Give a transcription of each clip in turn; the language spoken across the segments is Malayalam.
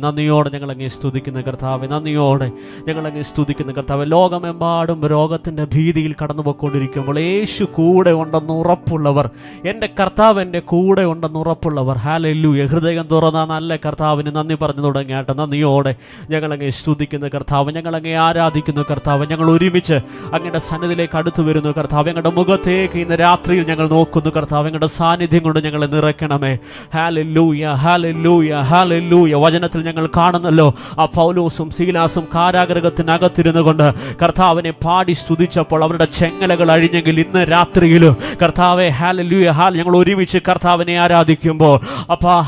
നന്ദിയോടെ ഞങ്ങളങ്ങ് സ്തുതിക്കുന്ന കർത്താവ്, നന്ദിയോടെ ഞങ്ങളങ്ങ് സ്തുതിക്കുന്ന കർത്താവ്. ലോകമെമ്പാടും രോഗത്തിൻ്റെ ഭീതിയിൽ കടന്നു പോയിക്കൊണ്ടിരിക്കുമ്പോൾ യേശു കൂടെ ഉണ്ടെന്ന് ഉറപ്പുള്ളവർ, എൻ്റെ കർത്താവ് എൻ്റെ കൂടെ ഉണ്ടെന്ന് ഉറപ്പുള്ളവർ, ഹല്ലേലൂയ, ഹൃദയം തുറന്ന നല്ല കർത്താവിന് നന്ദി പറഞ്ഞു തുടങ്ങിയാട്ടെ. നന്ദിയോടെ ഞങ്ങളങ്ങ് സ്തുതിക്കുന്ന കർത്താവ്, ഞങ്ങളങ്ങ് ആരാധിക്കുന്ന കർത്താവ്, ഞങ്ങൾ ഒരുമിച്ച് അങ്ങയുടെ സന്നിധിയിലേക്ക് അടുത്തു വരുന്നു കർത്താവ്. ഞങ്ങളുടെ മുഖത്തേക്ക് ഇന്ന് രാത്രിയിൽ ഞങ്ങൾ നോക്കുന്നു കർത്താവ്. ഞങ്ങളുടെ സാന്നിധ്യം കൊണ്ട് ഞങ്ങളെ നിറയ്ക്കണമേ. Hallelujah, hallelujah, hallelujah. വചനത്തിൽ ഞങ്ങൾ കാണുന്നല്ലോ, ആ പൗലോസും സീലാസും കാരാഗൃഹത്തിനകത്തിരുന്നു കൊണ്ട് കർത്താവിനെ പാടി സ്തുതിച്ചപ്പോൾ അവരുടെ ചെങ്ങലകൾ അഴിഞ്ഞെങ്കിൽ ഇന്ന് രാത്രിയിലും കർത്താവെ ഹല്ലേലൂയ, ഞങ്ങൾ ഒരുമിച്ച് കർത്താവിനെ ആരാധിക്കുമ്പോൾ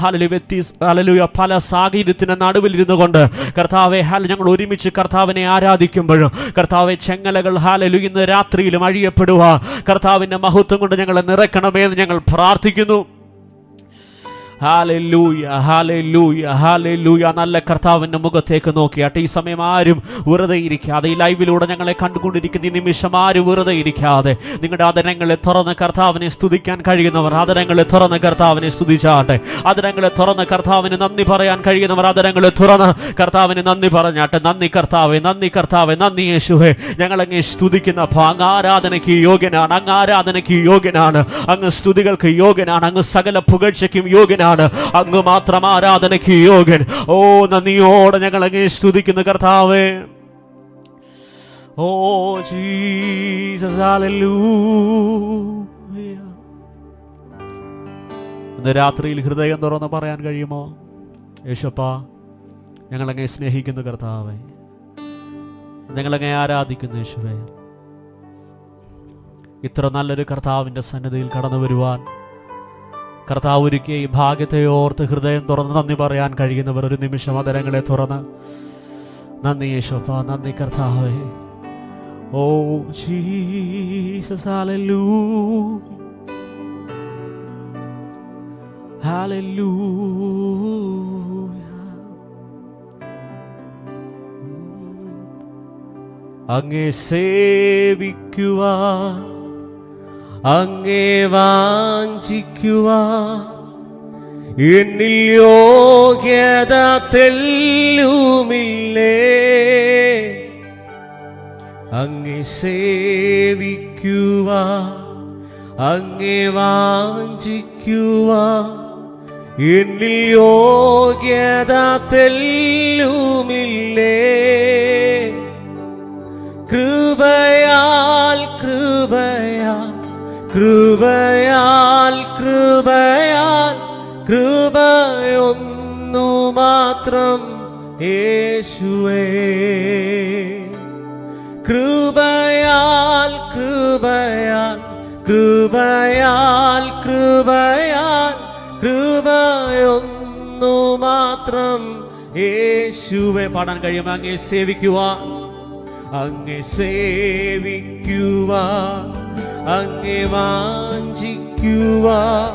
ഹല്ലേലൂയ, പല സാഹചര്യത്തിന് നടുവിലിരുന്നു കൊണ്ട് കർത്താവെ ഞങ്ങൾ ഒരുമിച്ച് കർത്താവിനെ ആരാധിക്കുമ്പോഴും കർത്താവെ ചെങ്ങലകൾ ഹല്ലേലൂയ ഇന്ന് രാത്രിയിലും അഴിയപ്പെടുക കർത്താവിന്റെ മഹത്വം കൊണ്ട് ഞങ്ങളെ നിറയ്ക്കണമേ എന്ന് ഞങ്ങൾ പ്രാർത്ഥിക്കുന്നു. Hallelujah, hallelujah, hallelujah. നല്ല കർത്താവിൻ്റെ മുഖത്തേക്ക് നോക്കിയാട്ടെ. ഈ സമയം ആരും വെറുതെ ഇരിക്കാതെ, ഈ ലൈവിലൂടെ ഞങ്ങളെ കണ്ടുകൊണ്ടിരിക്കുന്ന ഈ നിമിഷം ആരും വെറുതെ ഇരിക്കാതെ നിങ്ങളുടെ ആദരങ്ങളെ തുറന്ന് കർത്താവിനെ സ്തുതിക്കാൻ കഴിയുന്നവർ ആദരങ്ങളെ തുറന്ന് കർത്താവിനെ സ്തുതിച്ചാട്ടെ. ആദരങ്ങളെ തുറന്ന് കർത്താവിന് നന്ദി പറയാൻ കഴിയുന്നവർ ആദരങ്ങളെ തുറന്ന് കർത്താവിന് നന്ദി പറഞ്ഞാട്ടെ. നന്ദി കർത്താവേ, നന്ദി കർത്താവേ, നന്ദി യേശുവേ. ഞങ്ങളങ്ങ് സ്തുതിക്കുന്ന അങ്ങ് ആരാധനയ്ക്ക് യോഗ്യനാണ്, അങ്ങ് ആരാധനയ്ക്ക് യോഗ്യനാണ്, അങ്ങ് സ്തുതികൾക്ക് യോഗ്യനാണ്, അങ്ങ് സകല പുകഴ്ചയ്ക്കും യോഗ്യനാണ്, അങ്ങ് മാത്രം ആരാധനയ്ക്ക് യോഗ്യൻ. ഓ, നന്ദിയോടെ ഞങ്ങൾ അങ്ങ് സ്തുതിക്കുന്നു കർത്താവേ. Oh Jesus, hallelujah. ഇന്ന് രാത്രിയിൽ ഹൃദയം തുറന്ന് പറയാൻ കഴിയുമോ? യേശുപ്പാ, ഞങ്ങളങ്ങെ സ്നേഹിക്കുന്നു കർത്താവേ, ഞങ്ങളങ്ങെ ആരാധിക്കുന്നു യേശുവേ. ഇത്ര നല്ലൊരു കർത്താവിൻ്റെ സന്നിധിയിൽ കടന്നു വരുവാൻ കർത്താവ് ഒരുക്കിയ ഈ ഭാഗ്യത്തെ ഓർത്ത് ഹൃദയം തുറന്ന് നന്ദി പറയാൻ കഴിയുന്നവർ ഒരു നിമിഷം ആദരങ്ങളെ തുറന്ന് നന്ദി യേശുപ്പാ, നന്ദി കർത്താവേ. Oh Jesus, hallelujah, hallelujah. അങ്ങേ സേവിക്കുവാൻ, അങ്ങേ വാഞ്ചിക്കുവാൻ എന്നിൽ യോഗ്യത തെല്ലുമില്ലേ. അങ്ങേ സേവിക്കുവാൻ, അങ്ങേ വാഞ്ചിക്കുവാൻ എന്നിൽ യോഗ്യത തെല്ലുമില്ലേ. കൃപയാൽ, കൃപയാൽ, കൃപയാൽ, കൃപയാൽ, കൃപയൊന്നു മാത്രം യേശുവേ. കൃപയാൽ, കൃപയാൽ, കൃപയാൽ, കൃപയാൽ, കൃപയൊന്നു മാത്രം യേശുവേ. പാടാൻ കഴിയുമോ? അങ്ങേ സേവിക്കുവാൻ, അങ്ങേ സേവിക്കുവാൻ, അങ്ങേ വാഞ്ചിക്കുവാൻ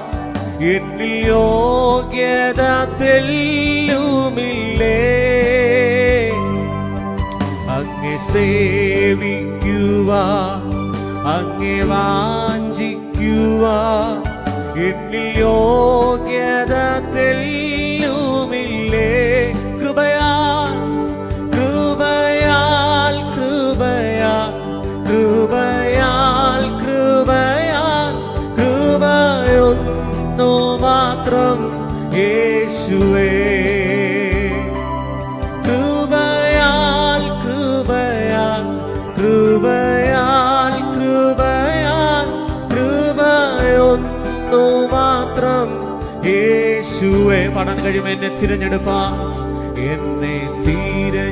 എന്നിൽ യോഗ്യത തെല്ലുമില്ലേ. അങ്ങേ സേവിക്കുവാൻ, അങ്ങേ വാഞ്ചിക്കുവാൻ എന്നിൽ യോഗ്യത തെല്ലുമില്ലേ. കൃപയാൽ, കൃപയാൽ, കൃപയാൽ, കൃപയാൽ, കൃപയാൽ, കൃപയൊന്നു മാത്രം യേശുവേ. കൃപയാൽ, കൃപയാൽ, കൃപയാൽ, കൃപയാൽ, കൃപയൊന്നു മാത്രം യേശുവേ. പാടാൻ കഴിയുമോ? എന്നെ തിരഞ്ഞെടുപ്പാൻ, എന്നെ തിരഞ്ഞെടുപ്പാൻ,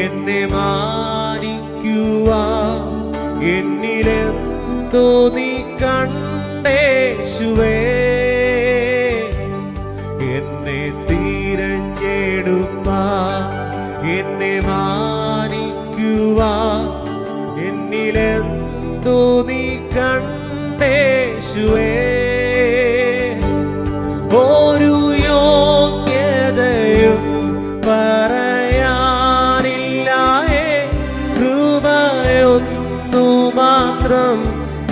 എന്നെ മാനിക്കുവാൻ എന്നിലെന്തോ നീ കണ്ടേശുവേ. എന്നെ തിരഞ്ഞെടുപ്പാൻ, എന്നെ മാനിക്കുവാൻ എന്നിലെന്തോ നീ കണ്ടേശുവേ. ഒരു യോഗ്യതയും പറയാനില്ലായേ, കൃപയൊന്നു മാത്രം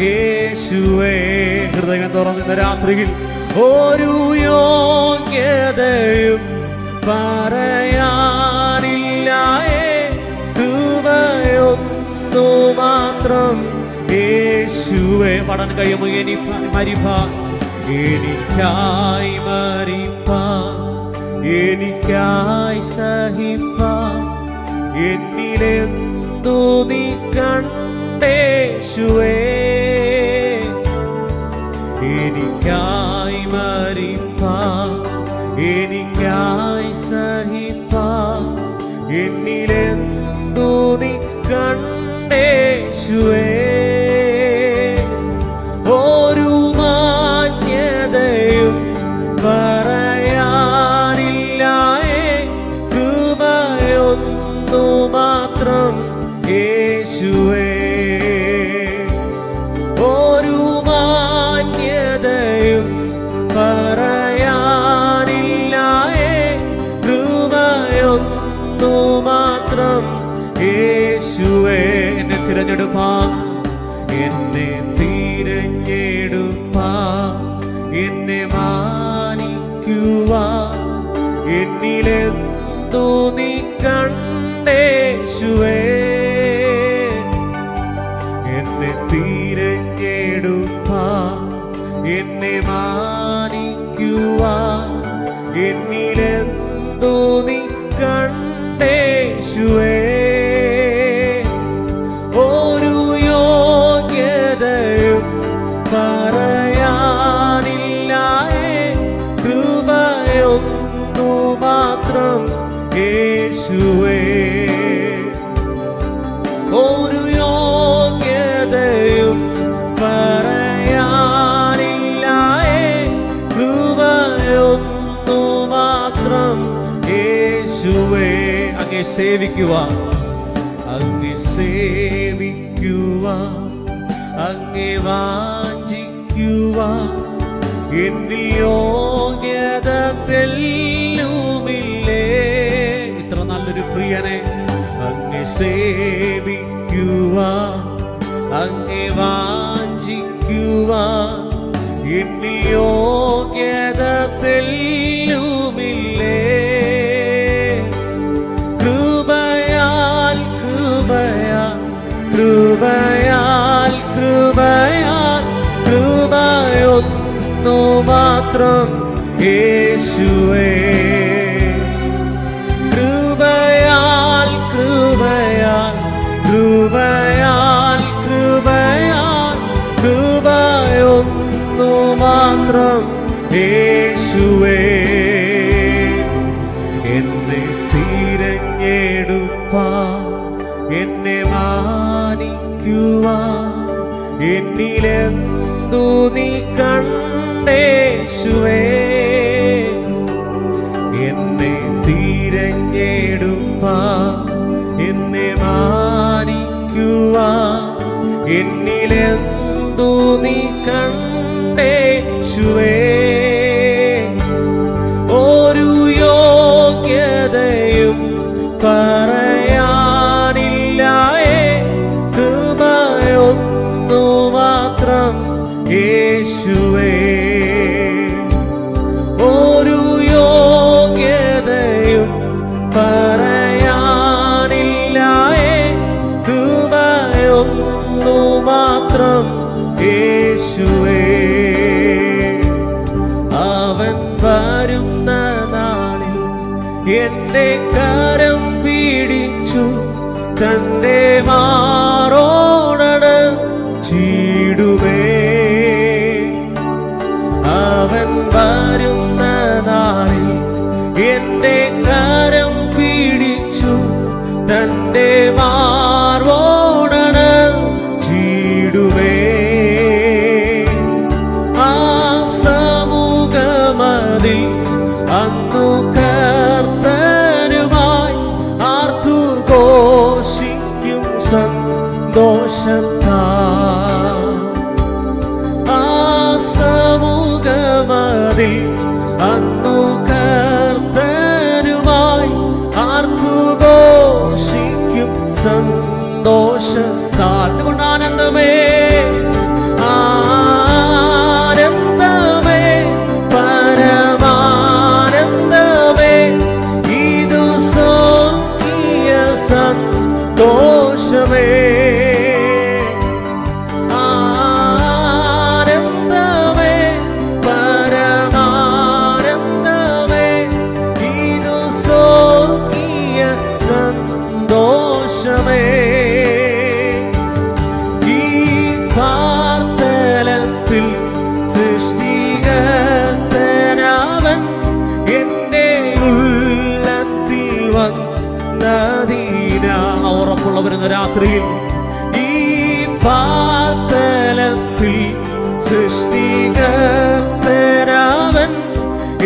യേശുവേ. ഹൃദയം തുറന്നിരുന്ന രാത്രിയിൽ ഒരു യോഗ്യതയും പറയാനില്ലായേ, കൃപയൊന്നു മാത്രം യേശുവേ. പാടാൻ കഴിയുമോ? എനിക്കായി മരിപ്പാൻ, എനിക്കായി സഹിപ്പാൻ, എന്നിലെന്തു നീ കണ്ടേശുവേ. എനിക്കായി മരിപ്പാൻ, എനിക്കായി സഹിപ്പാൻ, എന്നിലെന്തു നീ കണ്ടേശുവേ. ഒരു മാന്യതയും പറയാനില്ലായേ, കൃപയൊന്നു മാത്രം യേശുവേ. ഒരു മാന്യതയും പറയാനില്ലായേ, കൃപയൊന്നു മാത്രം യേശുവേ. എന്നെ തിരഞ്ഞെടുപ്പാൻ, എന്നെ തിരഞ്ഞെടുപ്പാൻ, എന്നെ മാനിക്കുവാൻ, എന്നിലെന്തു നീ കണ്ടേശുവേ. എന്നെ തിരഞ്ഞെടുപ്പാൻ, എന്നെ മാനിക്കുവാൻ, എന്നിലെന്തു നീ കണ്ടേശുവേ. ഒരു യോഗ്യതയും പറയാനില്ലായേ, കൃപയൊന്നു മാത്രം യേശുവേ. ഒരു യോഗ്യതയും പറയാനില്ലായേ, കൃപയൊന്നു മാത്രം യേശുവേ. അങ്ങേ സേവിക്കുവാൻ, അങ്ങേ സേവിക്കുവാൻ, അങ്ങേ വാഞ്ചിക്കുവാൻ, എന്നിൽ യോഗ്യത തെല്ലുമില്ലേ. ഇത്ര നല്ലൊരു പ്രിയനെ അങ്ങേ സേവിക്കുവാൻ, അങ്ങേ വാഞ്ചിക്കുവാൻ, എന്നിൽ യോഗ്യത തെല്ലുമില്ലേ. കൃപയാൽ കൃപയാൽ കൃപയാൽ കൃപയാൽ കൃപയൊന്നു മാത്രം യേശുവേ. കൃപയാൽ കൃപയാൽ കൃപയാൽ കൃപയാൽ കൃപയൊന്നു മാത്രം യേശുവേ. എന്നെ തിരഞ്ഞെടുപ്പാൻ, എന്നെ മാനിക്കുവാൻ, എന്നിലെന്തു നീ കണ്ടേശുവേ. എന്നെ തിരഞ്ഞെടുപ്പാൻ, എന്നെ മാനിക്കുവാൻ, എന്നിലെന്തു നീ കണ്ടേശുവേ. ഒരു യോഗ്യതയും പറയാനില്ലായേ, കൃപയൊന്നു മാത്രം യേശുവേ. ഒരു യോഗ്യതയും പറയാനില്ലായേ, കൃപയൊന്നു മാത്രം യേശുവേ. അവൻ വരുന്ന നാളിൽ എന്റെ കരം പിടിച്ചു തന്റെ മാറോടണച്ചിടുമേ. അവൻ വരുന്ന നാളിൽ എന്റെ കരം പിടിച്ചു തന്റെ മാറോടണച്ചിടുമേ. ആ സമുഖമതിൽ അന്നു കർത്തനുമായി ആർത്തു ഘോഷിക്കും സന്തോഷത്താൽ. ആ സമുഖമതിൽ അന്നു കർത്തനുമായി ആർത്തു ഘോഷിക്കും സന്തോഷത്താൽ. അതുകൊണ്ട് ആനന്ദമേ ആനന്ദമേ ഉറപ്പുള്ളവരെന്ന രാത്രിയിൽ ഈ പാതലത്തിൽ സൃഷ്ടികർത്തരാവൻ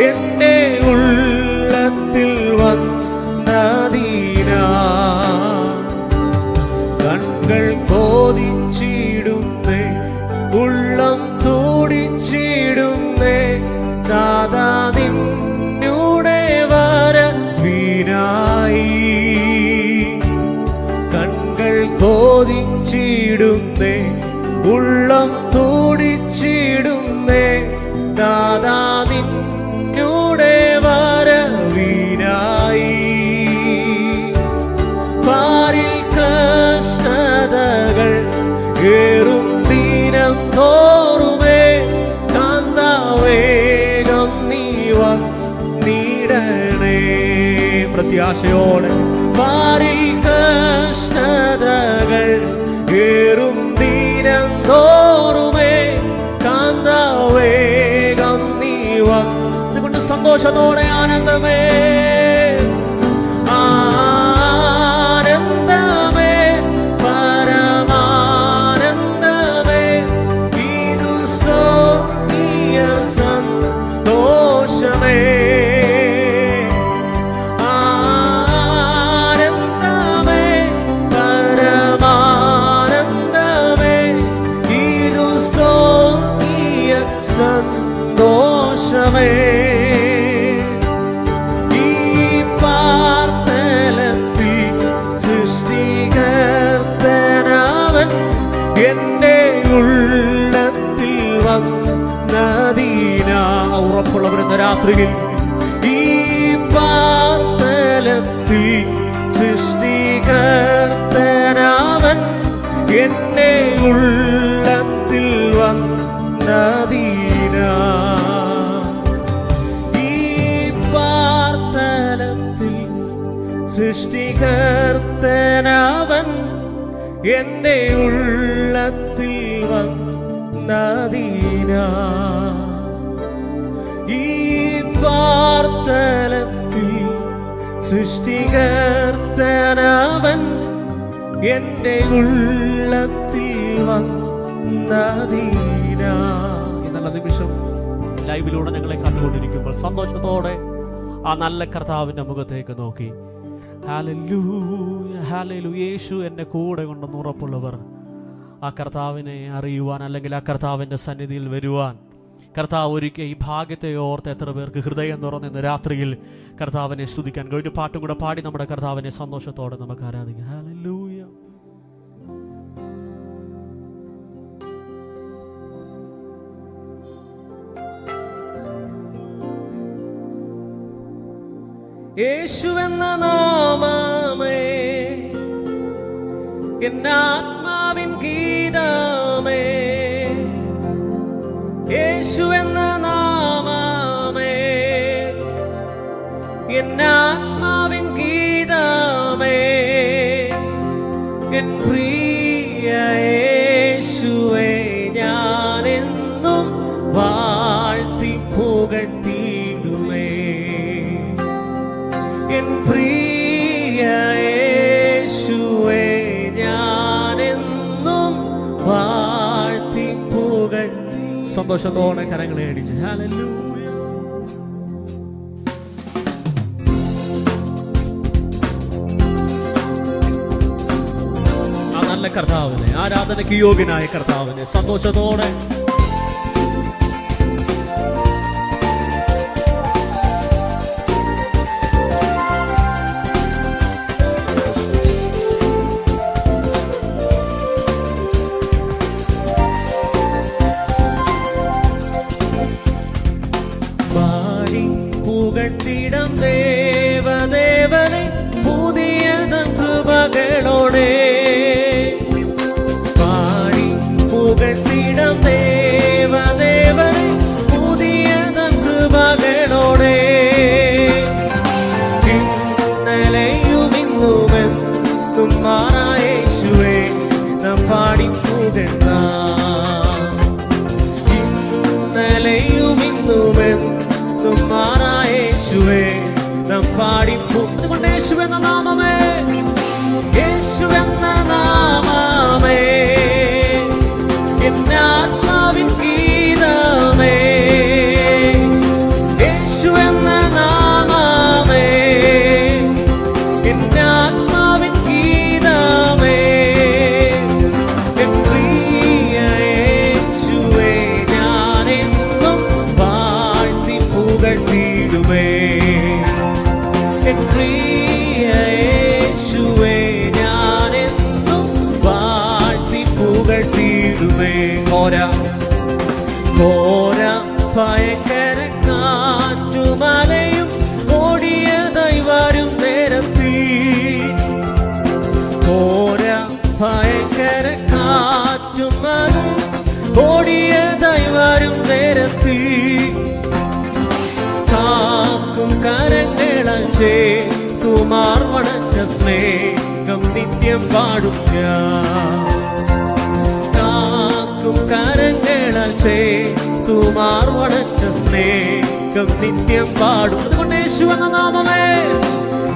എന്റെ ഉള്ളത്തിൽ വന്നതീരാ കൺകൾ കോതിച്ചിടുന്നേ ഉള്ളം തോടിച്ചിടുന്നേ ദാദാ നിന്നുടെ വരവിനായി കൺകൾ കോതിച്ചിടുന്നേ ഉള്ളം തോടിച്ചിടുന്നേ ദാദാ നിന്നുടെ വരവിനായി പാരിൽ കഷ്ടതകൾ ഏറും ദിനം തോറുമേ കാന്താവേഗം നീ വന്നിടണേ പ്രത്യാശയോടെ പാരിൽ കഷ്ടതകൾ ഏറും ദിനം തോറുമേ കാന്താവേഗം നീ വന്നുകൊണ്ട് സന്തോഷത്തോടെ ആനന്ദമേ സന്തോഷമേ ഈ പാർത്തലത്തിൽ സൃഷ്ടികർത്തനാവൻ എന്റെ ഉള്ളത്തിൽ വന്നതീനാ ഉറപ്പുള്ളവരെന്ന രാത്രിയിൽ ഈ പാർത്തലത്തിൽ സൃഷ്ടികർത്തനാവൻ എന്റെ ഉള്ളത്തിൽ വന്നതീനാ ഈ പാർത്തലത്തിൽ സൃഷ്ടികർത്തനാവൻ എന്റെ ഉള്ളത്തിൽ വന്നതീനാ ഈ പാർത്തലത്തിൽ സൃഷ്ടികർത്തനാവൻ എന്റെ ഉള്ളത്തിൽ വന്നതീനാ. എന്നുള്ള നിമിഷം ലൈവിലൂടെ ഞങ്ങളെ കണ്ടുകൊണ്ടിരിക്കുമ്പോൾ സന്തോഷത്തോടെ ആ നല്ല കർത്താവിൻ്റെ മുഖത്തേക്ക് നോക്കി ഹല്ലേലൂയ ഹല്ലേലൂയ യേശു എന്നെ കൂടെ കൊണ്ടെന്ന് ഉറപ്പുള്ളവർ ആ കർത്താവിനെ അറിയുവാൻ അല്ലെങ്കിൽ ആ കർത്താവിൻ്റെ സന്നിധിയിൽ വരുവാൻ കർത്താവ് ഒരുക്കിയ ഈ ഭാഗ്യത്തെ ഓർത്ത് എത്ര പേർക്ക് ഹൃദയം തുറന്ന് രാത്രിയിൽ കർത്താവിനെ സ്തുതിക്കാൻ കഴിഞ്ഞ പാട്ടും കൂടെ പാടി നമ്മുടെ കർത്താവിനെ സന്തോഷത്തോടെ നമുക്ക് ആരാധിക്കാം. ഹല്ലേലൂയ. യേശുവെന്ന നാമമേ എന്നാത്മാവിൻ ഗീതമേ യേശുവെന്ന നാമമേ എന്നാത്മാവിൻ ഗീതമേ എൻ പ്രിയ യേശുവേ ഞാനെന്നും വാഴ്ത്തി പുകഴ്ത്തിയിടുമേ എൻ പ്രിയ യേശുവേ ഞാനെന്നും വാഴ്ത്തി പുകഴ്ത്തി സന്തോഷത്തോടെ കരങ്ങളെ അടിച്ച് ഹല്ലേലൂയ. ആ നല്ല കർത്താവിനെ ആരാധനയ്ക്ക് യോഗ്യനായ കർത്താവിനെ സന്തോഷത്തോടെ പുകഴ്ത്തിടം ദേവദേവനെ പുതിയ കൃപകളോടെ പാടി പുകഴ്ത്തിടം ദേവദേവനെ പുതിയ കൃപകളോടെ ഇന്നലെയും ഇന്നുമെന്നും യേശുവേ നാം പാടി പുകഴ്ത്താം ഇന്നലെയും ഇന്നുമെന്നും യേശുവേ നാം പാടിപ്പുകൊണ്ട് യേശുവെന്ന നാമമേ യേശു എന്ന നാമമേ എന്റെ ആത്മാവിൻ ഗീതമേ. യേശു എന്ന നാമമേ എന്റെ ആത്മാവിൻ ഗീതമേ. എൻ പ്രിയ യേശുവേ ഞാനെന്നും വാഴ്ത്തി പുകഴ്ത്തിടുമേ. എൻ പ്രിയ യേശുവേ ഞാനെന്നും വാഴ്ത്തി പുകഴ്ത്തിടുമേ. ഘോര ഭയങ്കര കാറ്റുമലയും ഓടിയതായി വരും നേരത്തിൽ. ഘോര ഭയങ്കര കാറ്റുമലയും ഓടിയതായി വരും നേരത്തിൽ. കാക്കും കരങ്ങളാൽ ചേർത്തുമാർ വണച്ച സ്നേഹം നിത്യം പാടും ഞാൻ. കാക്കും കരങ്ങളാൽ ചേർത്തുമാർ വണച്ച സ്നേഹം നിത്യം പാടും. അതുകൊണ്ട് യേശു എന്ന നാമമേ,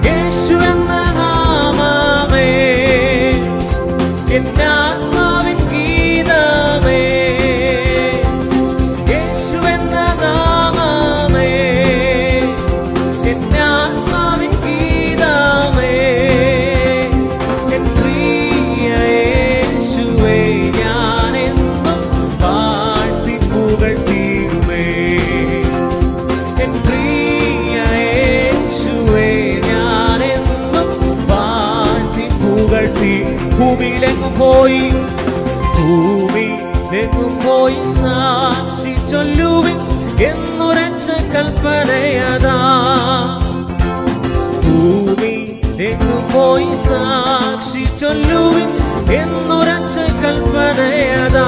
യേശു എന്ന നാമമേ എന്റെ ആത്മാവിൻ ഗീതമേ. യേശു എന്ന നാമമേ എന്റെ ആത്മാവിൻ ഗീതമേ. എൻ പ്രിയ യേശുവേ ഞാനെന്നും വാഴ്ത്തി പുകഴ്ത്തിടുമേ. എൻ പ്രിയ യേശുവേ ഞാനെന്നും വാഴ്ത്തി പുകഴ്ത്തി. ഭൂമിയിലെങ്ങും പോയി സാക്ഷി ചൊല്ലുവിൻ എന്നുരച്ച കൽപ്പനയതാ. ഭൂമിയിലെങ്ങും പോയി സാക്ഷി ചൊല്ലുവിൻ എന്നുരച്ച കൽപ്പനയതാ.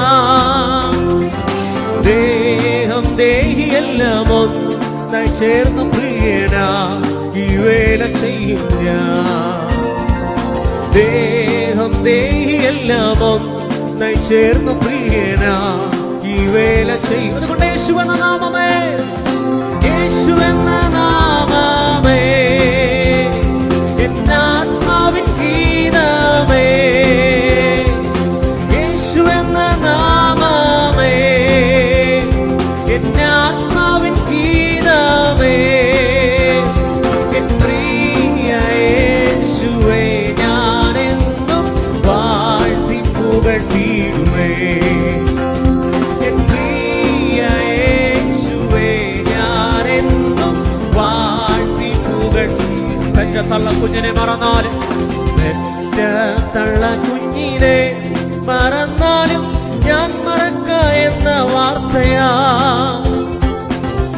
ദേഹം ദേഹിയെല്ലാം ഒന്നായി ചേർന്ന് പ്രിയനാ ഈ വേല ചെയ്യും ഞാൻ. ദേഹം ദേഹിയെല്ലാം ഒന്നായി ചേർന്ന് പ്രിയനാ ഈ വേല ചെയ്യും. അതുകൊണ്ട് യേശു എന്ന നാമമേ, യേശു എന്ന നാമമേ എന്റെ ആത്മാവിൻ ഗീതമേ. യേശു എന്ന നാമമേ എന്റെ ആത്മാവിൻ ഗീതമേ. എൻ പ്രിയ യേശുവേ ഞാനെന്നും വാഴ്ത്തി പുകഴ്ത്തിടുമേ. എൻ പ്രിയ യേശുവേ ഞാനെന്നും വാഴ്ത്തി പുകഴ്ത്തി. പെറ്റ തള്ള കുഞ്ഞിനെ മറന്നാലും, പെറ്റ തള്ള കുഞ്ഞിനെ മറന്നാലും ഞാൻ മറക്ക എന്ന വാർത്തയാ.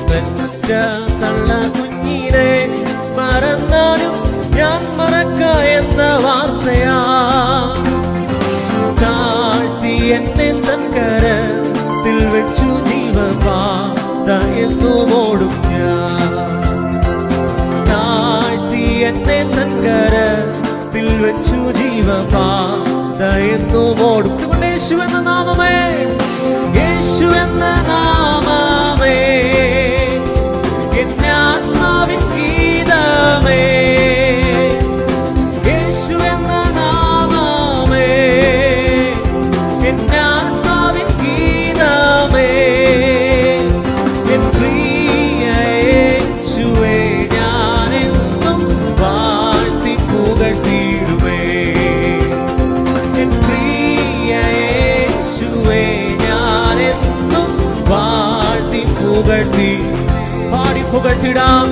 പെറ്റ തള്ള കുഞ്ഞിനെ മറന്നാലും ഞാൻ മറക്ക എന്ന വാർത്തയാ. താഴ്ത്തി എന്നെ തൻ കരത്തിൽ വെച്ചു ജീവപാത എന്നും ഓടും ഞാൻ. താഴ്ത്തി എന്നെ തൻ കരത്തിൽ വെച്ചു ജീവപാത എന്നും ഓടും. അതുകൊണ്ട് യേശു എന്ന നാമമേ, യേശു എന്ന നാമമേ എന്റെ ആത്മാവിൻ ഗീതമേ. യേശു എന്ന നാമമേ എന്റെ ആത്മാവിൻ ഗീതമേ. എൻ പ്രിയ യേശുവേ ഞാനെന്നും വാഴ്ത്തി പുകഴ്ത്തിടുമേ. എൻ പ്രിയ യേശുവേ ഞാനെന്നും വാഴ്ത്തി പുകഴ്ത്തി. പാടി പുകഴ്ത്തിടാം,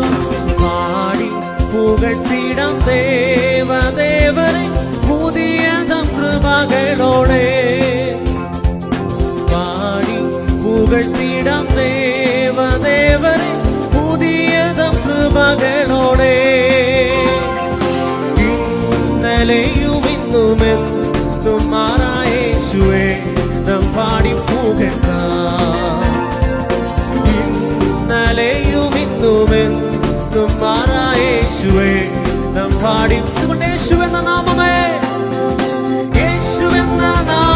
പാടി പുകഴ്ത്തിടാം ദേവദേവനെ പുതിയ കൃപകളോടെ. പാടി പുകഴ്ത്തിടാം ദേവദേവനെ പുതിയ കൃപകളോടെ. ഇന്നലെയും ഇന്നുമെന്നും മാറായ യേശുവേ നാം പാടി പുകഴ്ത്താം. ഇന്നലെയും ഇന്നുമെന്നും മാറായ യേശുവേ നാം പാടി. യേശു എന്ന നാമമേ, യേശു എന്ന നാമം